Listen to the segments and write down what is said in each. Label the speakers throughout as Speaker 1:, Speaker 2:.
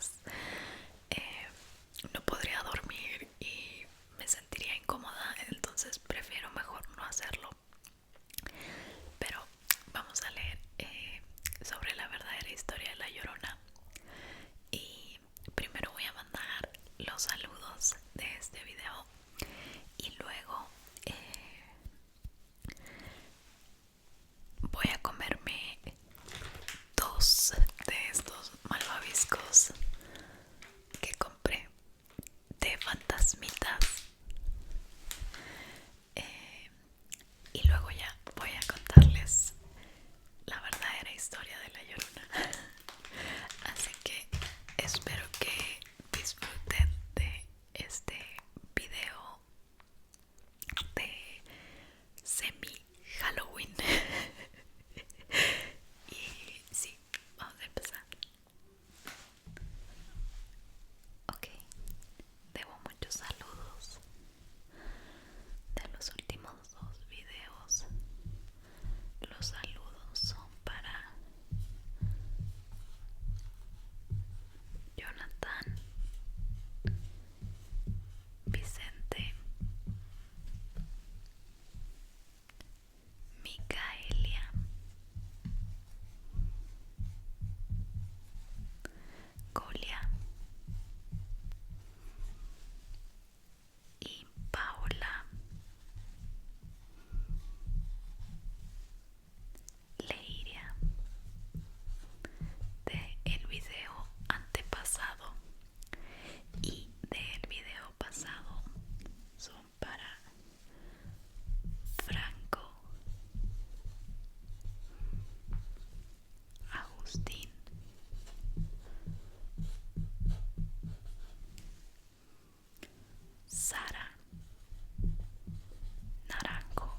Speaker 1: quizás no podría dormir y me sentiría incómoda, entonces prefiero mejor no hacerlo. Pero vamos a leer sobre la verdadera historia de La Llorona. Y primero voy a mandar los saludos de este video y luego voy a comerme dos de estos malvaviscos que compré de fantasmitas. Y luego ya voy a contarles la verdadera historia de La Llorona. Así que espero que disfruten de este video de semi Halloween. Y sí, vamos a empezar. Ok, debo muchos saludos de los últimos dos videos. Los saludos son para Jonathan, Vicente, Micaelia, Golia y Paula. Leiria de el video antepasado y del video pasado son para Franco, Agustín, Sara, Naranjo,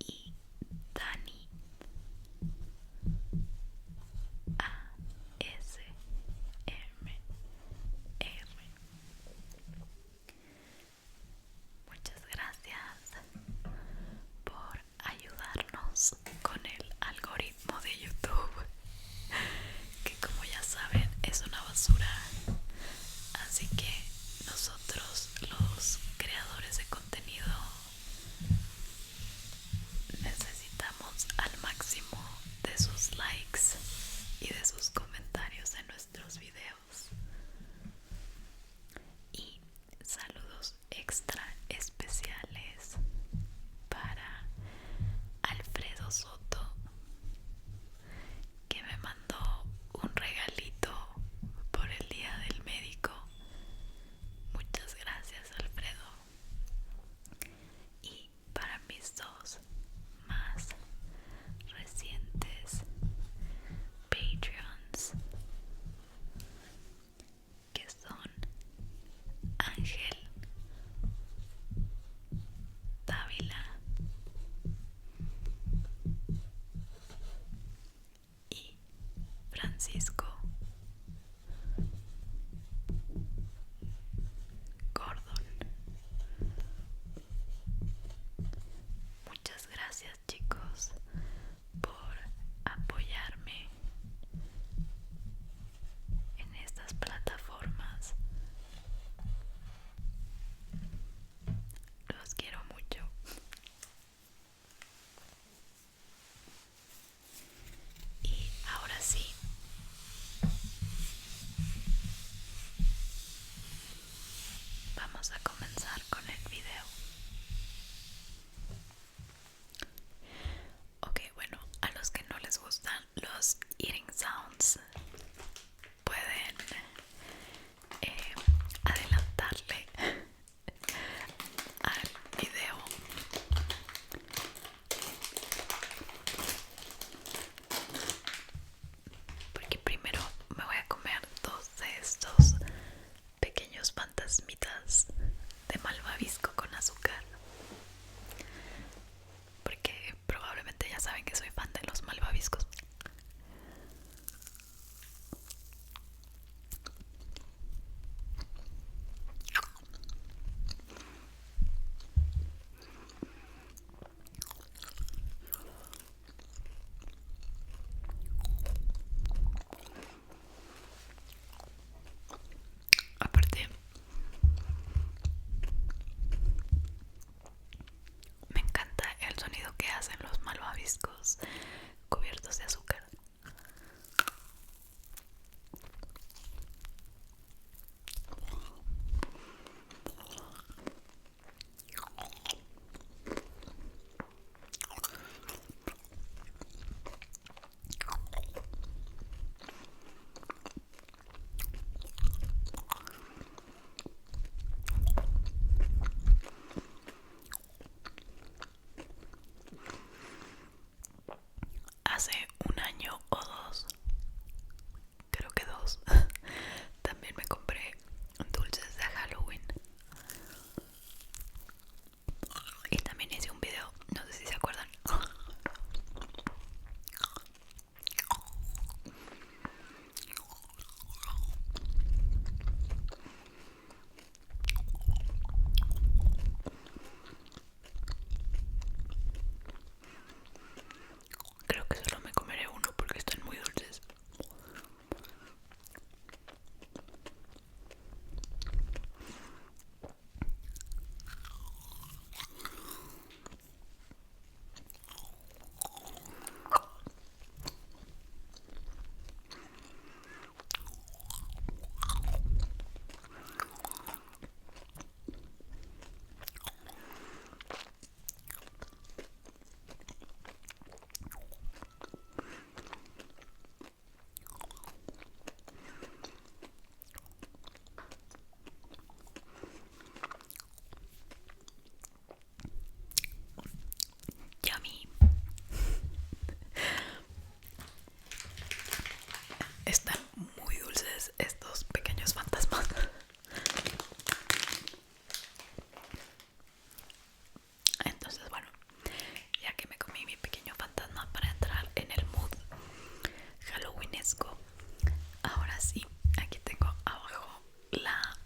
Speaker 1: y Dani ASMR. Muchas gracias por ayudarnos con el algoritmo de YouTube, que como ya saben es una basura. Así que nosotros, los creadores de contenido, necesitamos al máximo de sus likes y de sus comentarios en nuestros videos. Y saludos extra especiales para Alfredo Soto, que me mandó un regalito por el día del médico. Muchas gracias, Alfredo. Y para mis dos más recientes Patreons, que son Ángel Dávila y Francisco Gordon. Muchas gracias, chicos, por apoyarme en estas plataformas. Los quiero mucho. Y ahora sí, vamos a comenzar con el video. Ok, bueno, a los que no les gustan los eating sounds, pueden adelantarle al video. Porque primero me voy a comer dos de estos pequeños fantasmitas de malvavisco con azúcar, porque probablemente ya saben que soy fan de los malvaviscos. hace un año o dos, creo que dos, también me compré dulces de Halloween. Y también hice un video, no sé si se acuerdan. Creo que solo me comeré uno porque están muy dulces. Yummy. Están muy dulces estos pequeños fantasmas. Entonces, bueno, ya que me comí mi pequeño fantasma para entrar en el mood halloweenesco, ahora sí, aquí tengo abajo la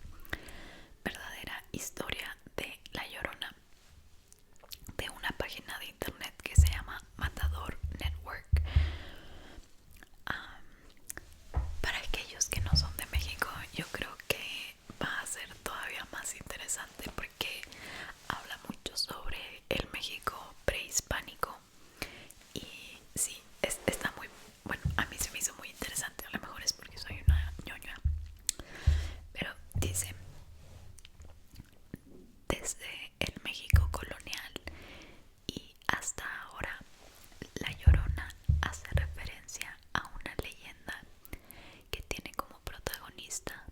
Speaker 1: verdadera historia de La Llorona, de una página de internet que se llama Matador Network. Para aquellos que no son de México, yo creo que va a ser todavía más interesante porque habla mucho sobre el México prehispánico. Y sí, está muy bueno. A mí se me hizo muy interesante. A lo mejor es porque soy una ñoña, pero dice: desde el México colonial y hasta ahora, La Llorona hace referencia a una leyenda que tiene como protagonista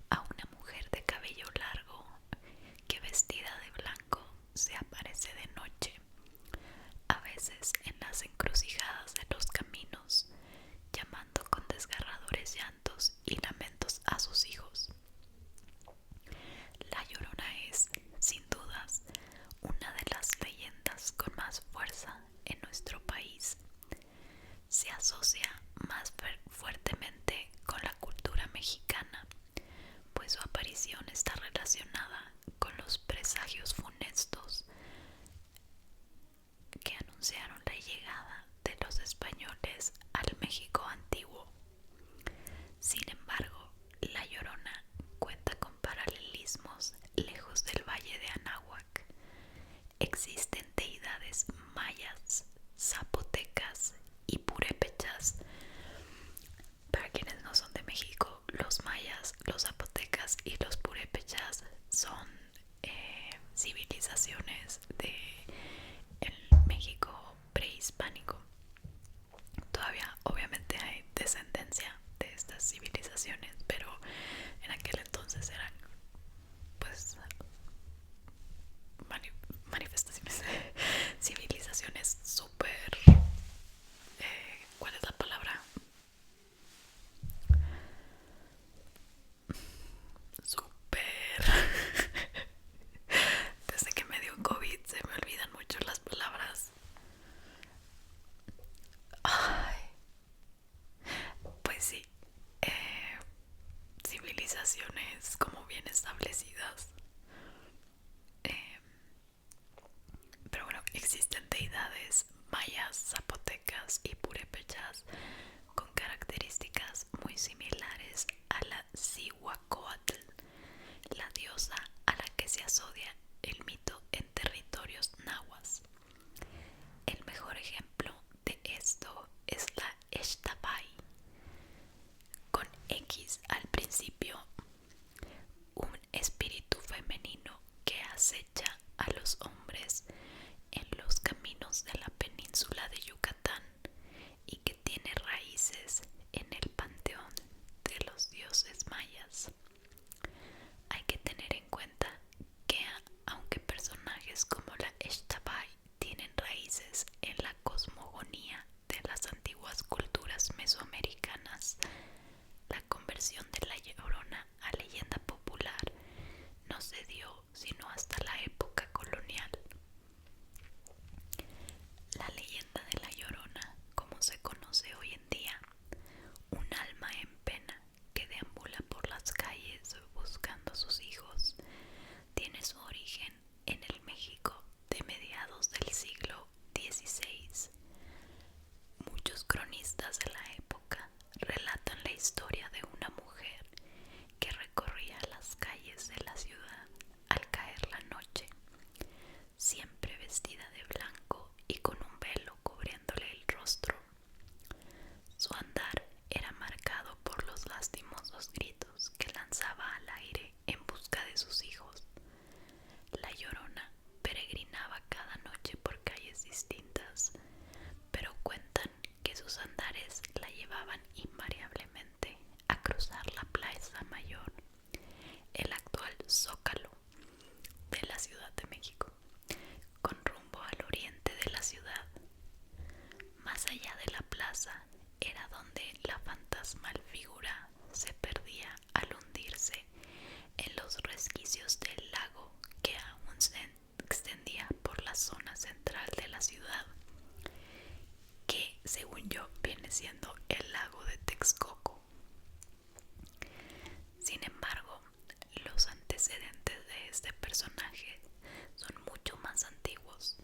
Speaker 1: a una mujer de cabello largo que, vestida de blanco, se aparece de noche, a veces en las encrucijadas de los caminos, llamando con desgarradores llantos y lamentos a sus hijos. La Llorona es, sin dudas, una de las leyendas con más fuerza en nuestro país. Se asocia más fuertemente con la cultura mexicana, pues su aparición está relacionada con los presagios funestos que anunciaron la llegada de los españoles al México antiguo. Sin embargo, La Llorona cuenta con paralelismos lejos del valle de Anáhuac. Existen deidades mayas, zapotecas y purépechas. Para quienes no son de México, los mayas, los zapotecas y los purépechas son civilizaciones de el México prehispánico. Todavía obviamente hay descendencia de estas civilizaciones, pero en aquel entonces eran pues manifestaciones, civilizaciones súper, ¿cuál es la palabra? Súper. Desde que me dio COVID se me olvidan mucho las palabras. Ay, pues sí, civilizaciones como bien establecidas. Eh, pero bueno, existen deidades mayas, zapotecas y purépechas con características muy similares a la Cihuacóatl, la diosa a la que se asocia el mito en territorios nahuas. El mejor ejemplo de esto es la Xtabay, con X al principio, un espíritu femenino que acecha a los hombres en los caminos de la península de Yucatán y que tiene raíces en el panteón de los dioses mayas. Hay que tener en cuenta que militares la llevaban invariablemente a cruzar la Plaza Mayor, el actual Zócalo de la Ciudad de México, con rumbo al oriente de la ciudad. Más allá de la plaza era donde la fantasmal figura se perdía al hundirse en los resquicios del lago que aún se extendía por la zona central de la ciudad, que según yo viene siendo el lago de Texcoco. Sin embargo, los antecedentes de este personaje son mucho más antiguos,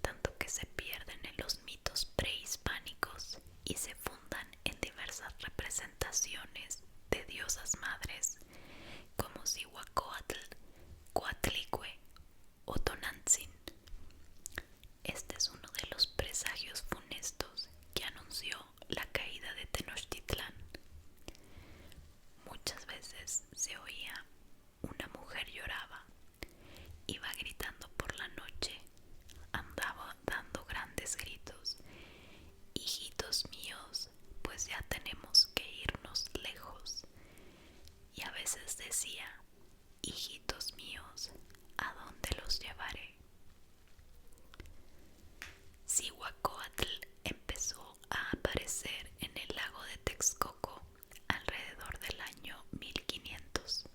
Speaker 1: tanto que se pierden en los mitos prehispánicos y se fundan en diversas representaciones de diosas madres como Zihuacóatl, Coatlicue o Tonantzin. Este es uno de los presagios funestos que anunció la caída de Tenochtitlán. Muchas veces se oía una mujer lloraba, iba gritando por la noche, andaba dando grandes gritos: hijitos míos, pues ya tenemos que irnos lejos. Y a veces decía: hijitos míos, ¿a dónde los llevaré? Zihuacóatl empezó a aparecer en el lago de Texcoco alrededor del año 1500.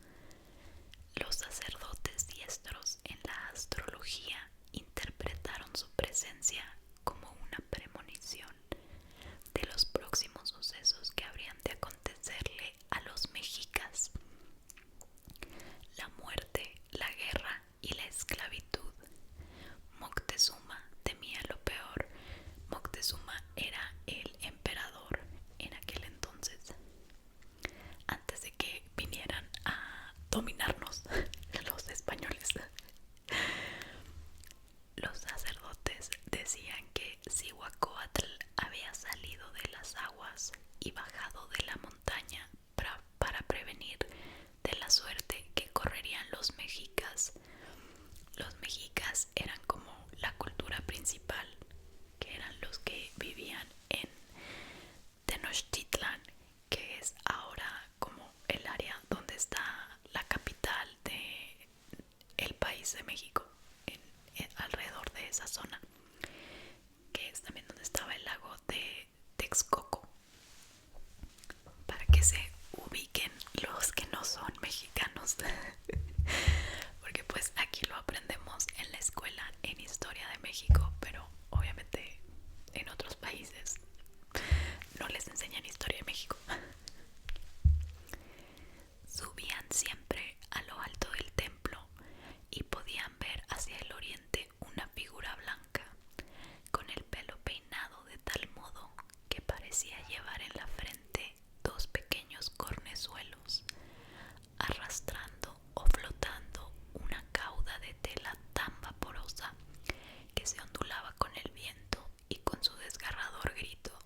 Speaker 1: Los sacerdotes diestros en la astrología interpretaron su presencia como una premonición de los próximos sucesos que habrían de acontecerle a los mexicas: la muerte, la guerra y la esclavitud. Moctezuma temía lo peor. Moctezuma era el emperador en aquel entonces, antes de que vinieran a dominarnos los españoles. Los sacerdotes decían que Zihuacóatl había salido de las aguas y bajado de la montaña para prevenir de la suerte que correrían los mexicas. Los mexicas eran como la cultura principal, que eran los que vivían en Tenochtitlan, que es ahora como el área donde está la capital de el país de México, alrededor de esa zona, que es también donde estaba el lago de Texcoco, para que se ubiquen los que no son mexicanos. Porque pues aquí lo aprendemos en la escuela en historia de México, pero obviamente en otros países no les enseñan historia de México. Subían siempre a lo alto del templo y podían ver hacia el oriente una figura blanca, con el pelo peinado de tal modo que parecía llevar en la frente dos pequeños cornezuelos, arrastrando o flotando una cauda de tela tan vaporosa que se ondulaba con el viento y con su desgarrador grito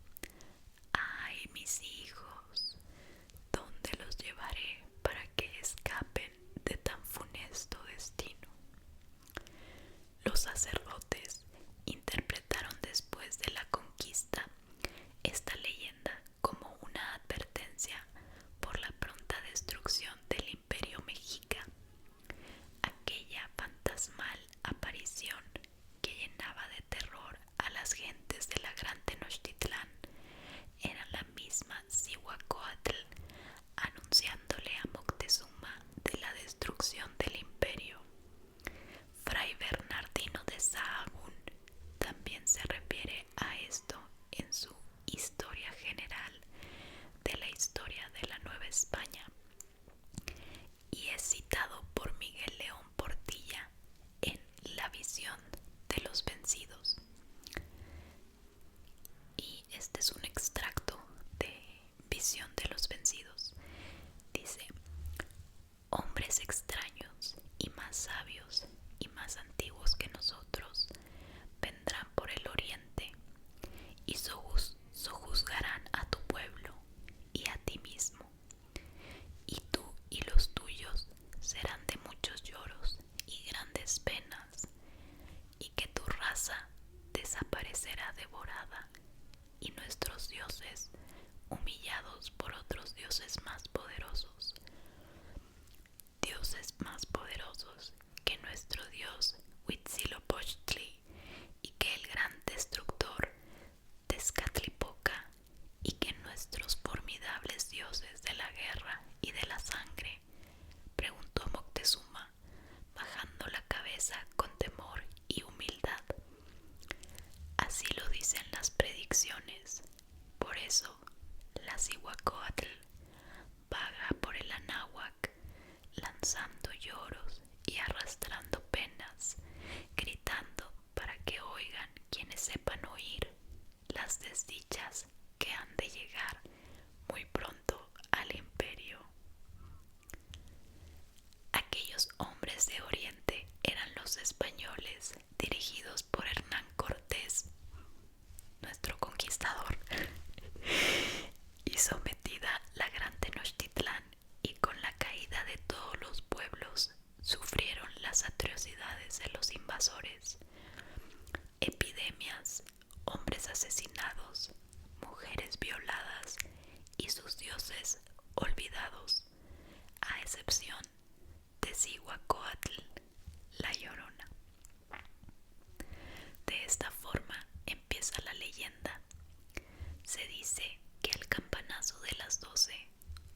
Speaker 1: de las 12,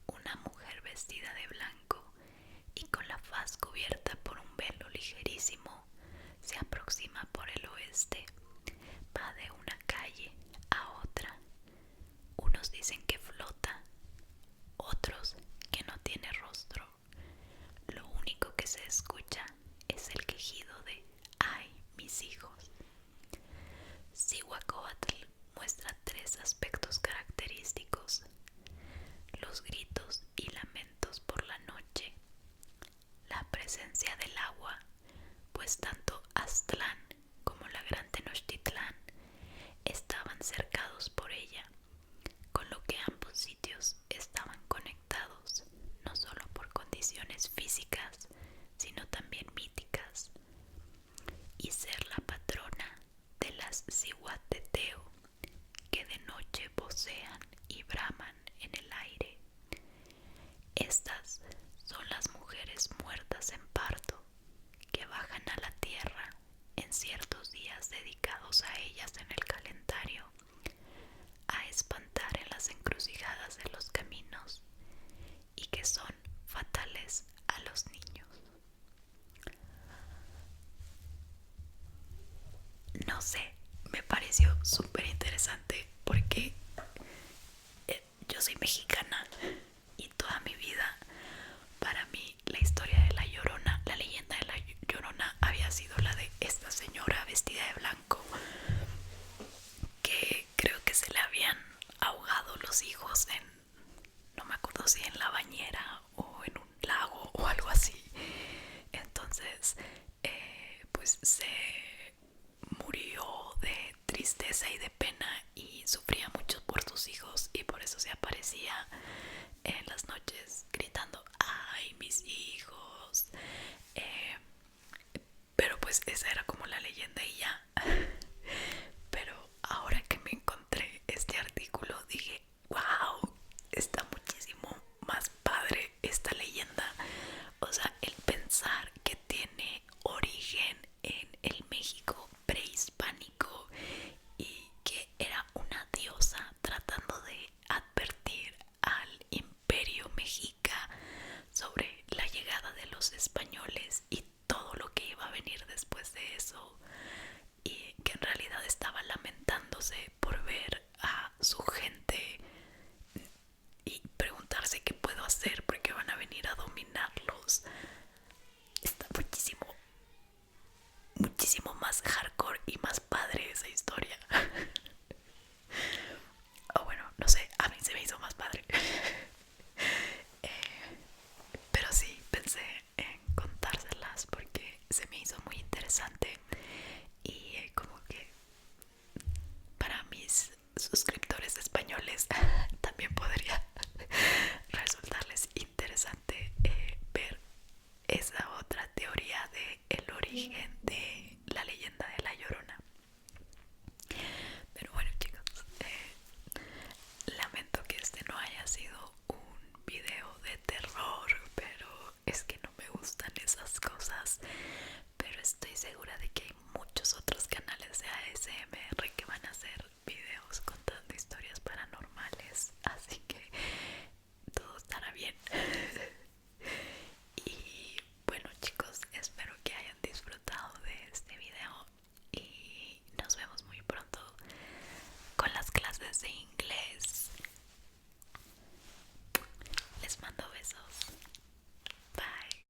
Speaker 1: una mujer vestida de blanco y con la faz cubierta por un velo ligerísimo se aproxima por el oeste. Va de una calle a otra. Unos dicen que flota, otros que no tiene rostro. Lo único que se escucha es el quejido de ¡ay, mis hijos! Cihuacóatl muestra tres aspectos característicos: los gritos y lamentos por la noche, la presencia del agua, pues tanto Aztlán como la Gran Tenochtitlán estaban cercados por ella, con lo que ambos sitios estaban conectados no solo por condiciones físicas, sino también míticas, y ser la patrona de las Cihuateteo, que de noche vocean y braman en el aire. Estas son las mujeres muertas en parto, que bajan a la tierra en ciertos días dedicados a ellas en el calendario, a espantar en las encrucijadas de los caminos, y que son fatales a los niños. No sé, me pareció súper interesante porque yo soy mexicana y toda mi vida, para mí, la historia de la Llorona, la leyenda de la Llorona había sido la de esta señora vestida de blanco, que creo que se le habían ahogado los hijos en, no me acuerdo si en la bañera o en un lago o algo así. Entonces pues se murió de tristeza y de pena y sufría mucho por sus hijos, y por eso se aparecía